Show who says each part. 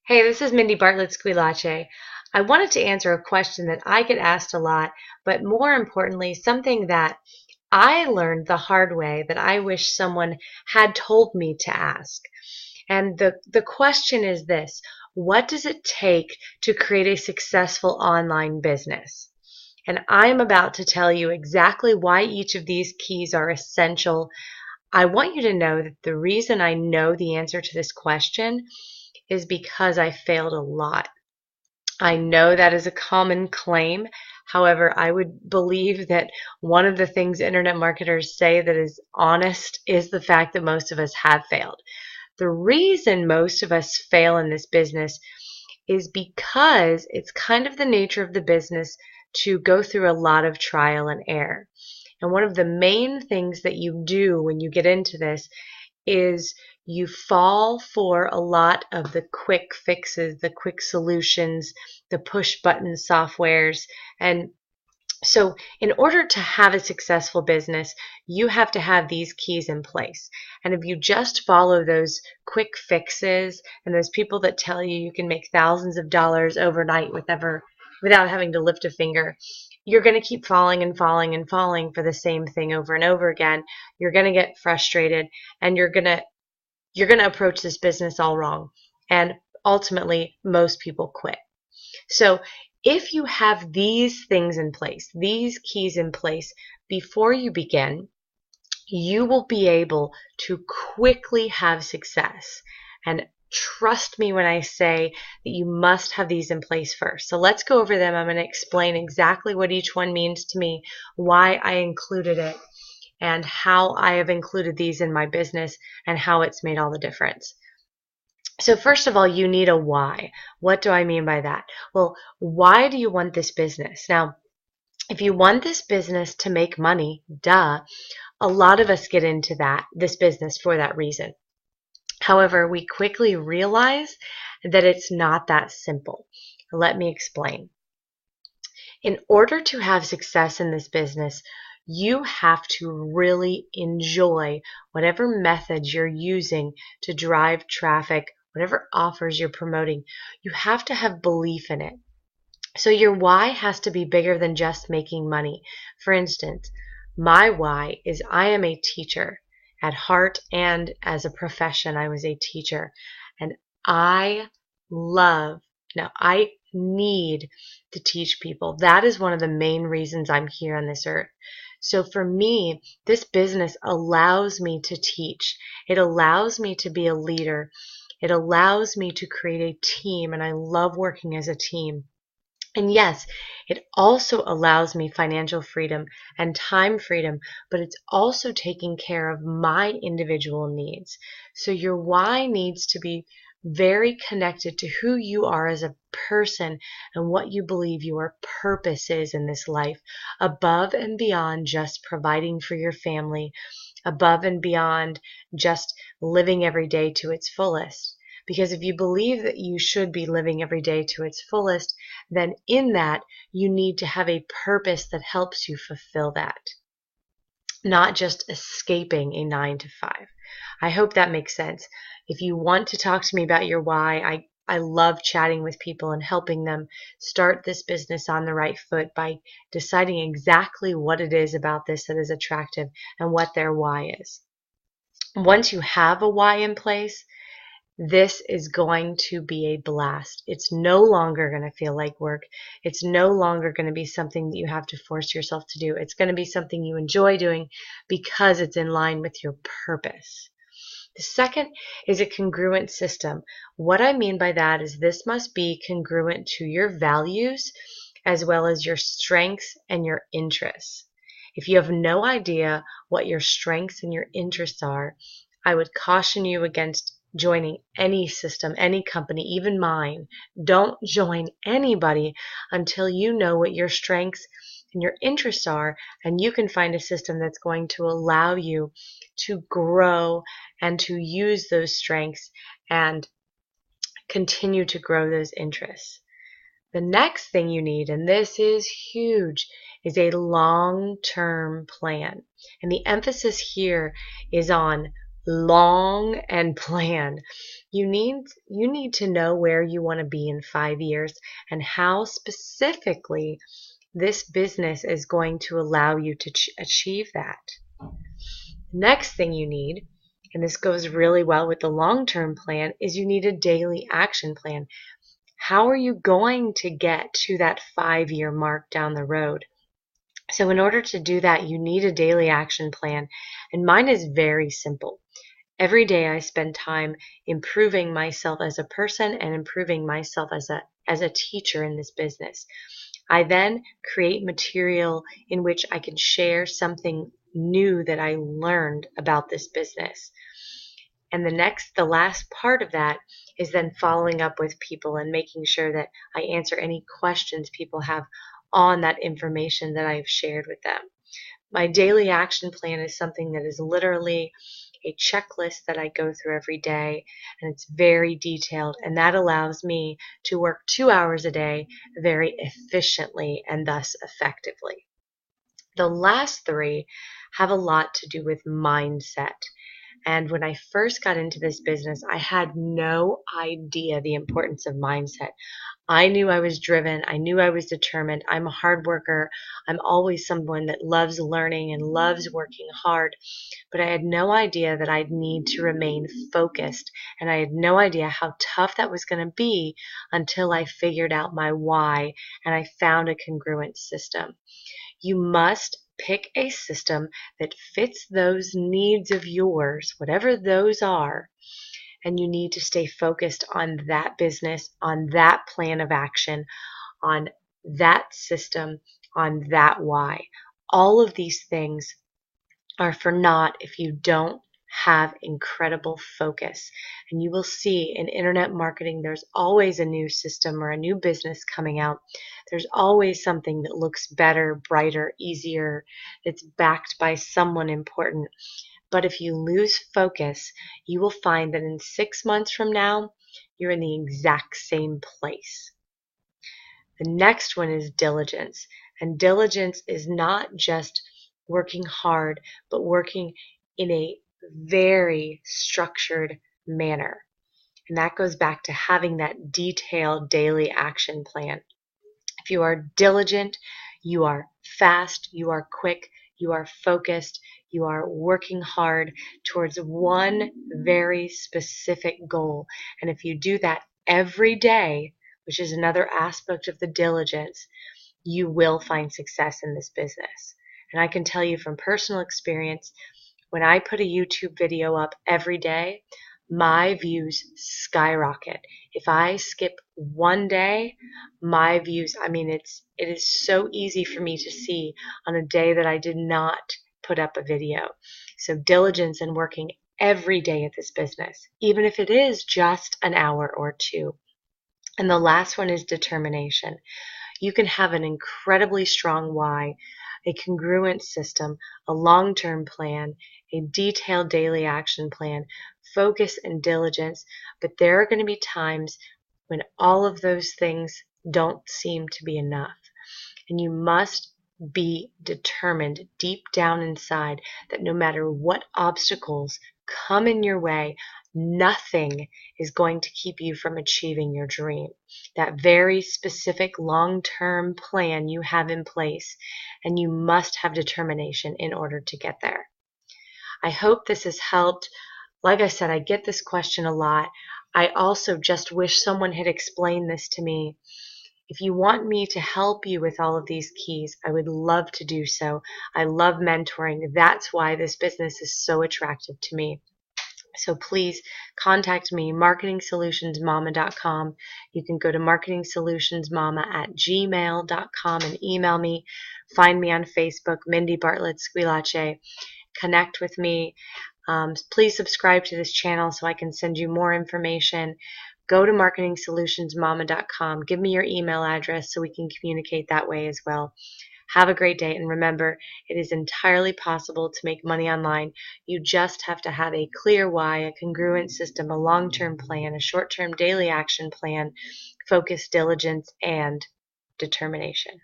Speaker 1: Hey, this is Mindy Bartlett Squilace. I wanted to answer a question that I get asked a lot, but more importantly, something that I learned the hard way that I wish someone had told me to ask. And the question is this: what does it take to create a successful online business? And I'm about to tell you exactly why each of these keys are essential. I want you to know that the reason I know the answer to this question is because I failed a lot. I know that is a common claim. However, I would believe that one of the things internet marketers say that is honest is the fact that most of us have failed. The reason most of us fail in this business is because it's kind of the nature of the business to go through a lot of trial and error. And one of the main things that you do when you get into this is you fall for a lot of the quick fixes, the quick solutions, the push button softwares. And so in order to have a successful business, you have to have these keys in place. And if you just follow those quick fixes and those people that tell you you can make thousands of dollars overnight without having to lift a finger, you're going to keep falling and falling and falling for the same thing over and over again. You're going to get frustrated, and you're going to approach this business all wrong. And ultimately, most people quit. So if you have these things in place, these keys in place before you begin, you will be able to quickly have success. And trust me when I say that you must have these in place first. So let's go over them. I'm going to explain exactly what each one means to me, why I included it, and how I have included these in my business and how it's made all the difference. So first of all, you need a why. What do I mean by that? Well, why do you want this business? Now, if you want this business to make money, duh, a lot of us get into this business for that reason. However, we quickly realize that it's not that simple. Let me explain. In order to have success in this business, you have to really enjoy whatever methods you're using to drive traffic, whatever offers you're promoting. You have to have belief in it. So your why has to be bigger than just making money. For instance, my why is I am a teacher. At heart and as a profession, I was a teacher. And I I need to teach people. That is one of the main reasons I'm here on this earth. So for me, this business allows me to teach. It allows me to be a leader. It allows me to create a team, and I love working as a team. And yes, it also allows me financial freedom and time freedom, but it's also taking care of my individual needs. So your why needs to be very connected to who you are as a person and what you believe your purpose is in this life, above and beyond just providing for your family, above and beyond just living every day to its fullest. Because if you believe that you should be living every day to its fullest, then in that you need to have a purpose that helps you fulfill that, not just escaping a 9 to 5. I hope that makes sense. If you want to talk to me about your why, I love chatting with people and helping them start this business on the right foot by deciding exactly what it is about this that is attractive and what their why is. Once you have a why in place, this is going to be a blast. It's no longer going to feel like work. It's no longer going to be something that you have to force yourself to do. It's going to be something you enjoy doing because it's in line with your purpose. The second is a congruent system. What I mean by that is this must be congruent to your values as well as your strengths and your interests. If you have no idea what your strengths and your interests are, I would caution you against joining any system, any company, even mine. Don't join anybody until you know what your strengths and your interests are, and you can find a system that's going to allow you to grow and to use those strengths and continue to grow those interests. The next thing you need, and this is huge, is a long-term plan. And the emphasis here is on long and plan. You need to know where you want to be in 5 years and how specifically this business is going to allow you to achieve that. Next thing you need, and this goes really well with the long-term plan, is you need a daily action plan. How are you going to get to that 5-year mark down the road? So in order to do that, you need a daily action plan, and mine is very simple. Every day I spend time improving myself as a person and improving myself as a teacher in this business. I then create material in which I can share something new that I learned about this business. And the last part of that is then following up with people and making sure that I answer any questions people have on that information that I've shared with them. My daily action plan is something that is literally a checklist that I go through every day, and it's very detailed, and that allows me to work 2 hours a day very efficiently and thus effectively. The last three have a lot to do with mindset. And when I first got into this business, I had no idea the importance of mindset. I knew I was driven. I knew I was determined. I'm a hard worker. I'm always someone that loves learning and loves working hard. But I had no idea that I'd need to remain focused. And I had no idea how tough that was going to be until I figured out my why and I found a congruent system. You must pick a system that fits those needs of yours, whatever those are, and you need to stay focused on that business, on that plan of action, on that system, on that why. All of these things are for naught if you don't have incredible focus. And you will see in internet marketing, there's always a new system or a new business coming out. There's always something that looks better, brighter, easier, that's backed by someone important. But if you lose focus, you will find that in 6 months from now, you're in the exact same place. The next one is diligence. And diligence is not just working hard, but working in a very structured manner. And that goes back to having that detailed daily action plan. If you are diligent, you are fast, you are quick, you are focused, you are working hard towards one very specific goal. And if you do that every day, which is another aspect of the diligence, you will find success in this business. And I can tell you from personal experience, when I put a YouTube video up every day, my views skyrocket. If I skip one day, my views, it is so easy for me to see on a day that I did not put up a video. So diligence and working every day at this business, even if it is just an hour or two. And the last one is determination. You can have an incredibly strong why, a congruent system, a long-term plan, a detailed daily action plan, focus and diligence, but there are going to be times when all of those things don't seem to be enough. And you must be determined deep down inside that no matter what obstacles come in your way, nothing is going to keep you from achieving your dream. That very specific long-term plan you have in place, and you must have determination in order to get there. I hope this has helped. Like I said, I get this question a lot. I also just wish someone had explained this to me. If you want me to help you with all of these keys, I would love to do so. I love mentoring. That's why this business is so attractive to me. So please contact me, marketingsolutionsmama.com. You can go to marketingsolutionsmama@gmail.com and email me. Find me on Facebook, Mindy Bartlett Squillace. Connect with me. Please subscribe to this channel so I can send you more information. Go to marketingsolutionsmama.com. Give me your email address so we can communicate that way as well. Have a great day, and remember, it is entirely possible to make money online. You just have to have a clear why, a congruent system, a long-term plan, a short-term daily action plan, focus, diligence, and determination.